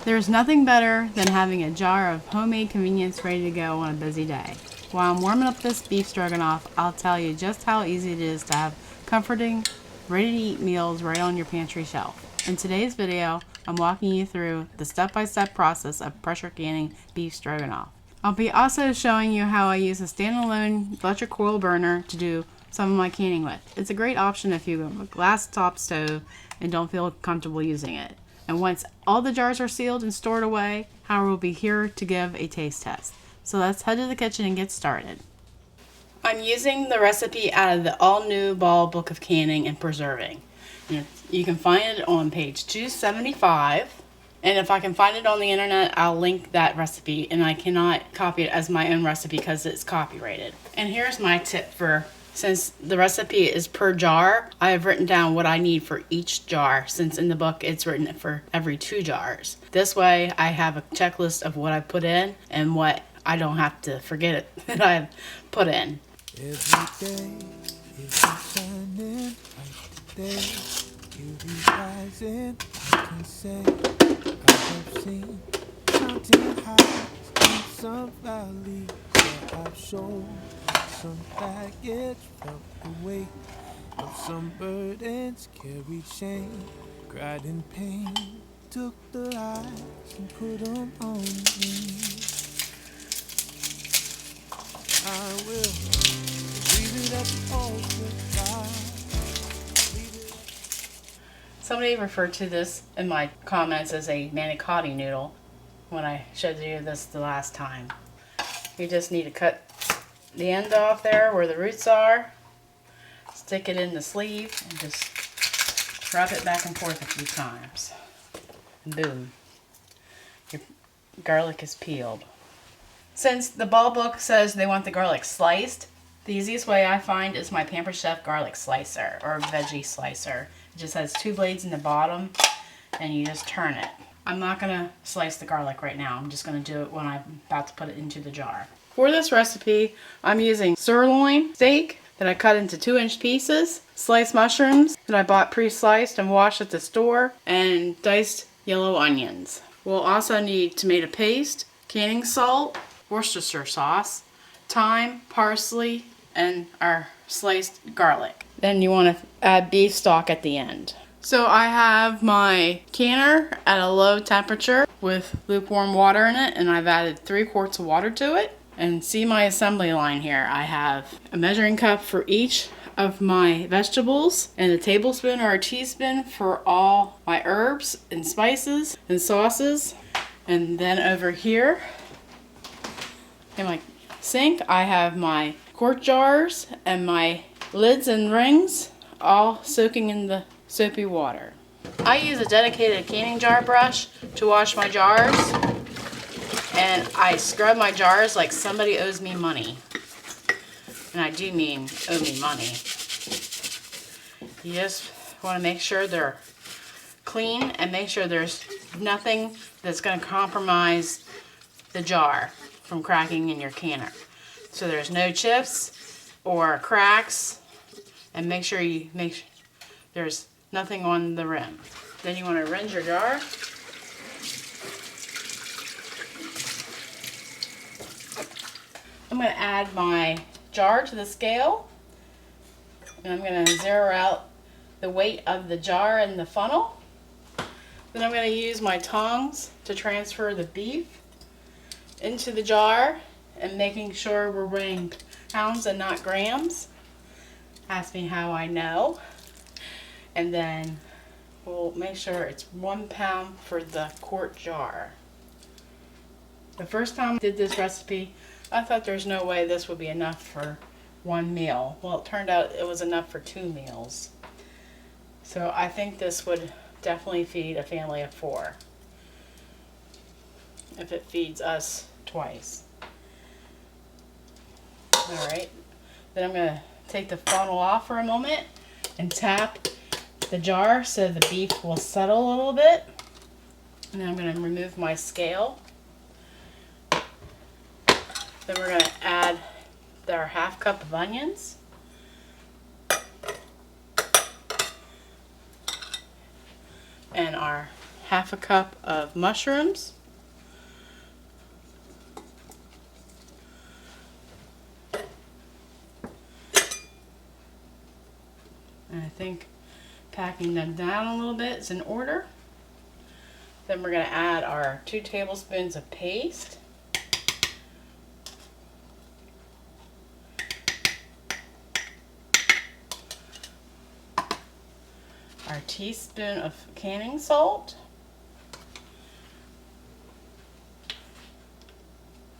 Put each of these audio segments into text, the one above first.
There's nothing better than having a jar of homemade convenience ready to go on a busy day. While I'm warming up this beef stroganoff, I'll tell you just how easy it is to have comforting, ready-to-eat meals right on your pantry shelf. In today's video, I'm walking you through the step-by-step process of pressure canning beef stroganoff. I'll be also showing you how I use a standalone electric coil burner to do some of my canning with. It's a great option if you have a glass top stove and don't feel comfortable using it. And once all the jars are sealed and stored away, Howard will be here to give a taste test. So let's head to the kitchen and get started. I'm using the recipe out of the all-new Ball Book of Canning and Preserving. And you can find it on page 275. And if I can find it on the internet, I'll link that recipe. And I cannot copy it as my own recipe because it's copyrighted. And here's my tip for, since the recipe is per jar, I have written down what I need for each jar, since in the book it's written for every 2 jars. This way I have a checklist of what I put in and what I don't have to forget it that I've put in. Every day is shining like today. You be rising, I can say I have seen mountain heights and some valleys where I've shown some baggage, felt the weight of some burdens, carried shame, cried in pain, took the lies and put them on me. I will leave it at the altar, God. Somebody referred to this in my comments as a manicotti noodle when I showed you this the last time. You just need to cut the end off there where the roots are, stick it in the sleeve, and just rub it back and forth a few times. And boom, your garlic is peeled. Since the Ball Book says they want the garlic sliced, the easiest way I find is my Pampered Chef garlic slicer or veggie slicer. It just has 2 blades in the bottom and you just turn it. I'm not going to slice the garlic right now. I'm just going to do it when I'm about to put it into the jar. For this recipe, I'm using sirloin steak that I cut into 2-inch pieces, sliced mushrooms that I bought pre-sliced and washed at the store, and diced yellow onions. We'll also need tomato paste, canning salt, Worcestershire sauce, thyme, parsley, and our sliced garlic. Then you want to add beef stock at the end. So I have my canner at a low temperature with lukewarm water in it, and I've added 3 quarts of water to it. And see my assembly line here. I have a measuring cup for each of my vegetables and a tablespoon or a teaspoon for all my herbs and spices and sauces. And then over here in my sink, I have my quart jars and my lids and rings all soaking in the soapy water. I use a dedicated canning jar brush to wash my jars, and I scrub my jars like somebody owes me money. And I do mean owe me money. You just want to make sure they're clean and make sure there's nothing that's going to compromise the jar from cracking in your canner. So there's no chips or cracks, and make sure there's nothing on the rim. Then you want to rinse your jar. I'm going to add my jar to the scale, and I'm going to zero out the weight of the jar and the funnel. Then I'm going to use my tongs to transfer the beef into the jar and making sure we're weighing pounds and not grams. Ask me how I know. And then we'll make sure it's 1 pound for the quart jar. The first time I did this recipe, I thought there's no way this would be enough for 1 meal. Well, it turned out it was enough for 2 meals. So I think this would definitely feed a family of 4 if it feeds us twice. Alright, then I'm going to take the funnel off for a moment and tap the jar so the beef will settle a little bit. And then I'm going to remove my scale. Then we're going to add our 1/2 cup of onions. And our 1/2 cup of mushrooms. And I think packing them down a little bit is in order. Then we're going to add our 2 tablespoons of paste. Our teaspoon of canning salt.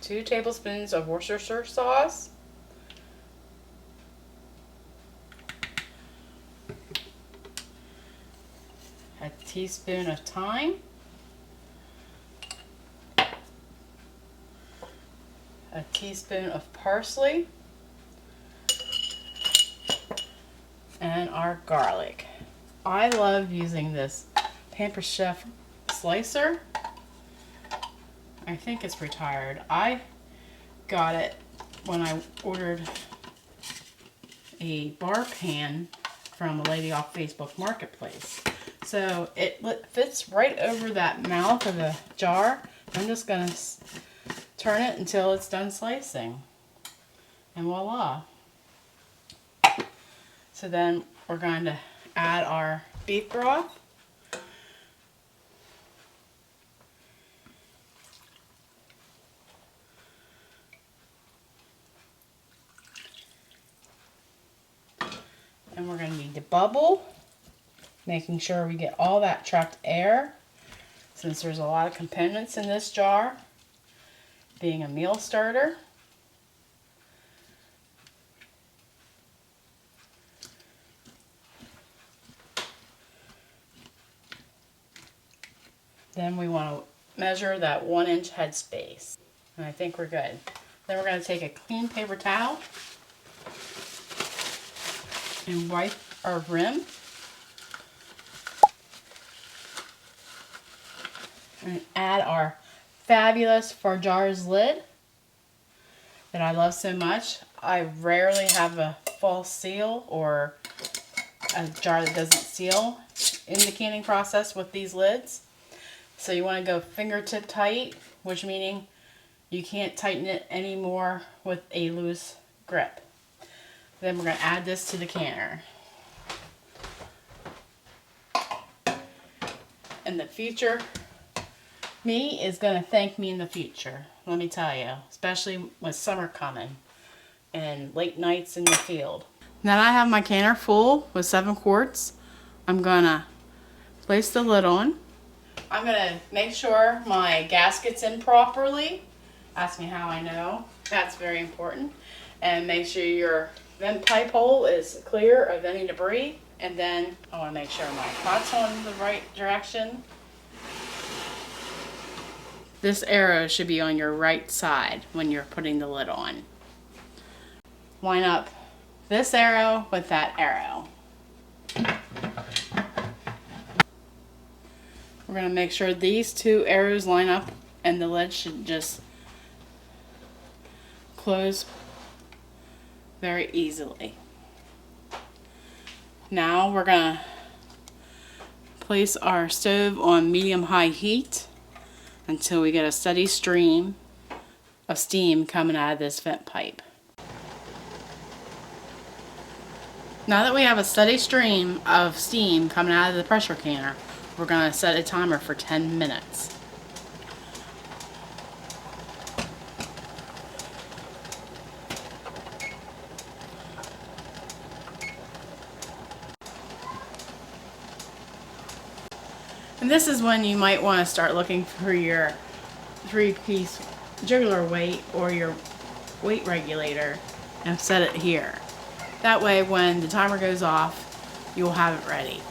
2 tablespoons of Worcestershire sauce. A teaspoon of thyme. A teaspoon of parsley. And our garlic. I love using this Pantry Chef slicer. I think it's retired. I got it when I ordered a bar pan from a lady off Facebook Marketplace. So it fits right over that mouth of the jar. I'm just going to turn it until it's done slicing. And voila. So then we're going to add our beef broth. And we're going to need to bubble, making sure we get all that trapped air, since there's a lot of components in this jar, being a meal starter. Then we want to measure that 1-inch headspace. And I think we're good. Then we're going to take a clean paper towel and wipe our rim. And add our fabulous Farmhouse lid that I love so much. I rarely have a false seal or a jar that doesn't seal in the canning process with these lids. So you want to go fingertip tight, which meaning you can't tighten it anymore with a loose grip. Then we're going to add this to the canner. And the future me is going to thank me in the future, let me tell you, especially with summer coming and late nights in the field. Now that I have my canner full with 7 quarts, I'm going to place the lid on. I'm going to make sure my gasket's in properly. Ask me how I know. That's very important. And make sure your vent pipe hole is clear of any debris. And then I want to make sure my pot's on the right direction. This arrow should be on your right side when you're putting the lid on. Line up this arrow with that arrow. We're going to make sure these 2 arrows line up and the lid should just close very easily. Now we're going to place our stove on medium-high heat until we get a steady stream of steam coming out of this vent pipe. Now that we have a steady stream of steam coming out of the pressure canner, we're going to set a timer for 10 minutes. And this is when you might want to start looking for your 3-piece jiggler weight or your weight regulator and set it here. That way when the timer goes off, you'll have it ready.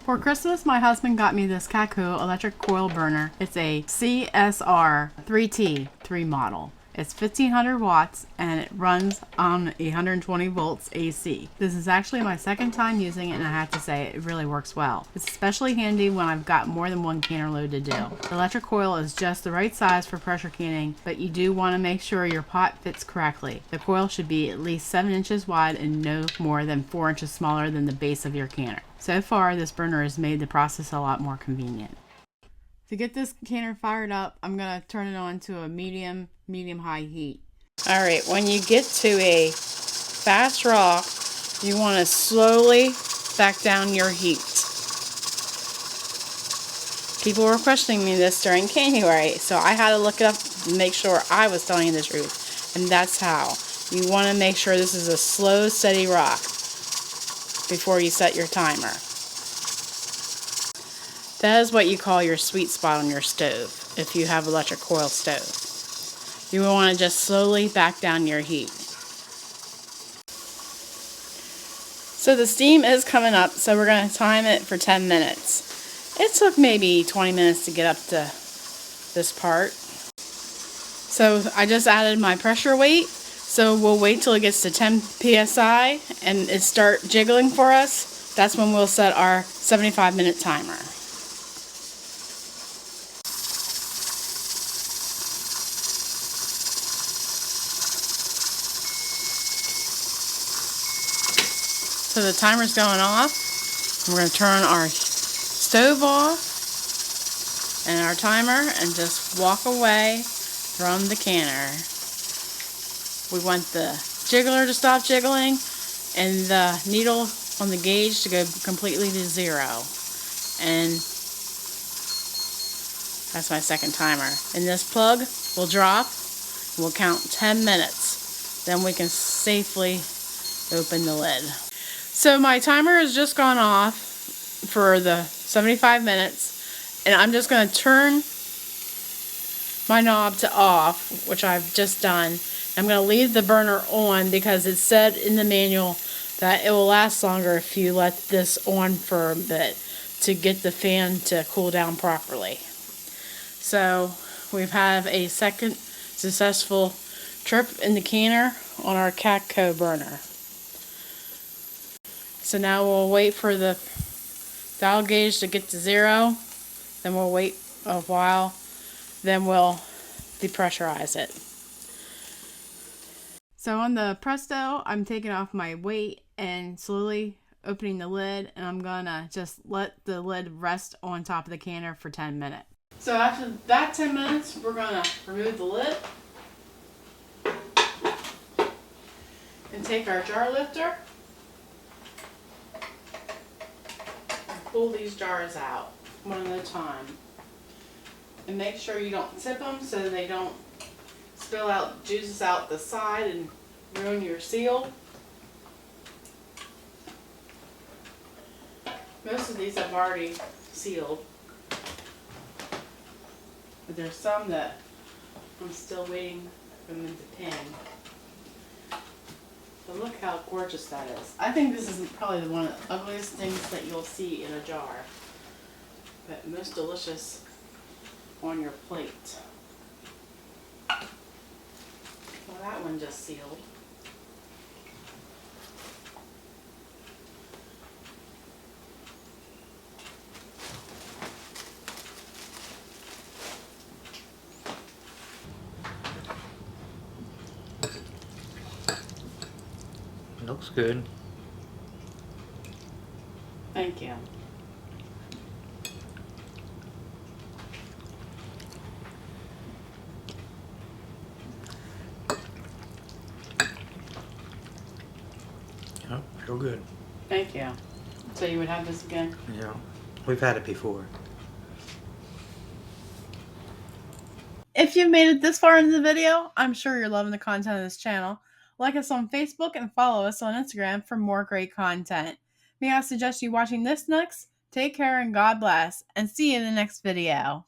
For Christmas, my husband got me this Kaku electric coil burner. It's a CSR 3T3 model. It's 1500 watts and it runs on 120 volts AC. This is actually my second time using it and I have to say it really works well. It's especially handy when I've got more than one canner load to do. The electric coil is just the right size for pressure canning, but you do want to make sure your pot fits correctly. The coil should be at least 7 inches wide and no more than 4 inches smaller than the base of your canner. So far, this burner has made the process a lot more convenient. To get this canner fired up, I'm going to turn it on to a medium-high heat. All right, when you get to a fast rock, you want to slowly back down your heat. People were questioning me this during January, so I had to look it up and make sure I was telling you the truth. And that's how. You want to make sure this is a slow, steady rock before you set your timer. That is what you call your sweet spot on your stove, if you have electric coil stove. You will want to just slowly back down your heat. So the steam is coming up, so we're going to time it for 10 minutes. It took maybe 20 minutes to get up to this part. So I just added my pressure weight, so we'll wait till it gets to 10 psi and it start jiggling for us. That's when we'll set our 75-minute timer. So the timer's going off. We're going to turn our stove off and our timer and just walk away from the canner. We want the jiggler to stop jiggling and the needle on the gauge to go completely to 0. And that's my second timer. And this plug will drop. We'll count 10 minutes. Then we can safely open the lid. So my timer has just gone off for the 75 minutes, and I'm just going to turn my knob to off, which I've just done. I'm going to leave the burner on because it said in the manual that it will last longer if you let this on for a bit to get the fan to cool down properly. So we have a second successful trip in the canner on our Catco burner. So now we'll wait for the dial gauge to get to 0. Then we'll wait a while. Then we'll depressurize it. So on the Presto, I'm taking off my weight and slowly opening the lid. And I'm going to just let the lid rest on top of the canner for 10 minutes. So after that 10 minutes, we're going to remove the lid. And take our jar lifter. Pull these jars out one at a time and make sure you don't tip them so they don't spill out juices out the side and ruin your seal. Most of these I've already sealed, but there's some that I'm still waiting for them to pin. But look how gorgeous that is. I think this is probably one of the ugliest things that you'll see in a jar, but most delicious on your plate. Well, that one just sealed. Looks good. Thank you. Oh, real good. Thank you. So you would have this again? Yeah, we've had it before. If you've made it this far into the video, I'm sure you're loving the content of this channel. Like us on Facebook and follow us on Instagram for more great content. May I suggest you watching this next? Take care and God bless, and see you in the next video.